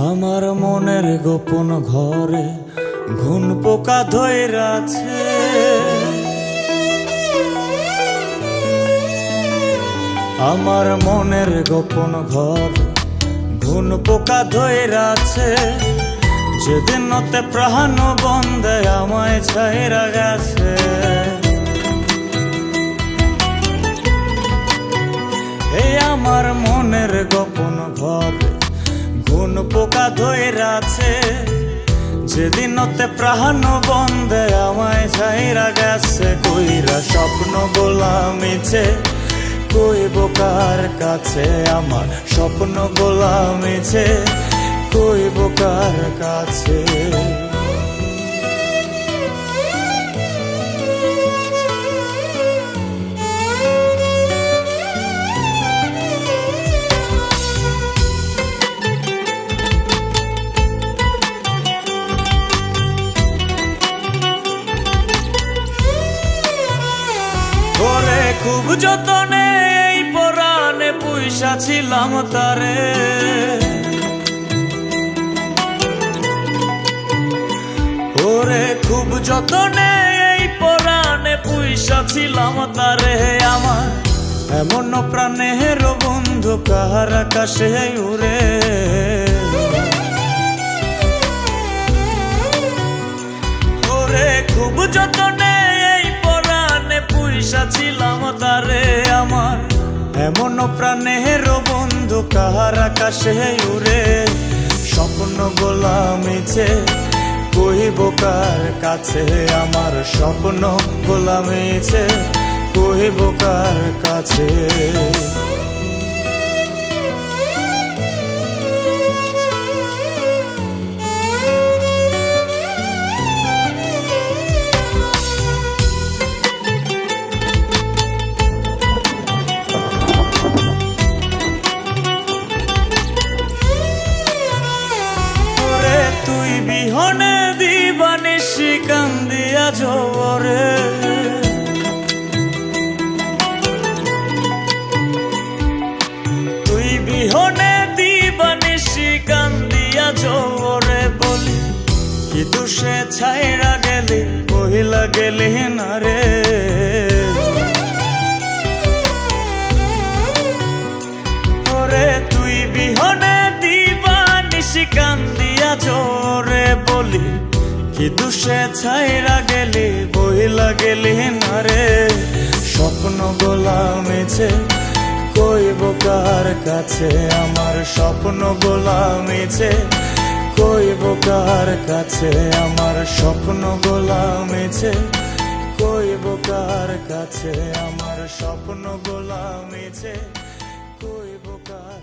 আমার মনের গোপন ঘরে ঘুন পোকা ধইরাছে। আমার মনের গোপন ঘর ঘুন পোকা ধইরাছে। যেদিন নতে প্রাণ বন্দে আমায় ছাইরা গেছে। এই আমার মনের গোপন ঘর ঘুন পোকা ধইরাছে। যেদিন নতে প্রাণ বন্দে আমায় ছাইরা গেছে। কইরা স্বপ্ন গোলামিছে কইব কার কাছে। আমার স্বপ্ন গোলামিছে কইব কার কাছে। ওরে খুব যতনে এই পরাণে পুইসা ছিলাম তারে। ওরে খুব যতনে এই পরাণে পুইসা ছিলাম তারে। আমার এমন প্রাণের বন্ধু কার আকাশে উড়ে। ওরে খুব যতনে এই পরাণে পুইসা ছিলাম তারে। আমার এমন প্রাণের বন্ধু কার আকাশে উড়ে। স্বপ্ন গোলামিছে কইব কার কাছে। আমার স্বপ্ন গোলামিছে কইব কার কাছে। তুই বিহনে দিবানিশি কান্দিয়া জোরে। তুই বিহনে দিবানিশি কান্দিয়া জোরে। বলি কি দুষে ছাইরা গেলি বহিলা গেলি না রে। ওরে তুই বিহনে দিবানিশি কান্দিয়া জোরে। বলি কি দুষে ছাইরা গেলি বহিলা গেলি না রে। স্বপ্ন গোলামিছে কইব কার কাছে। আমার স্বপ্ন গোলামিছে কইব কার কাছে। আমার স্বপ্ন গোলামিছে কইব কার কাছে। আমার স্বপ্ন গোলামিছে কইব কার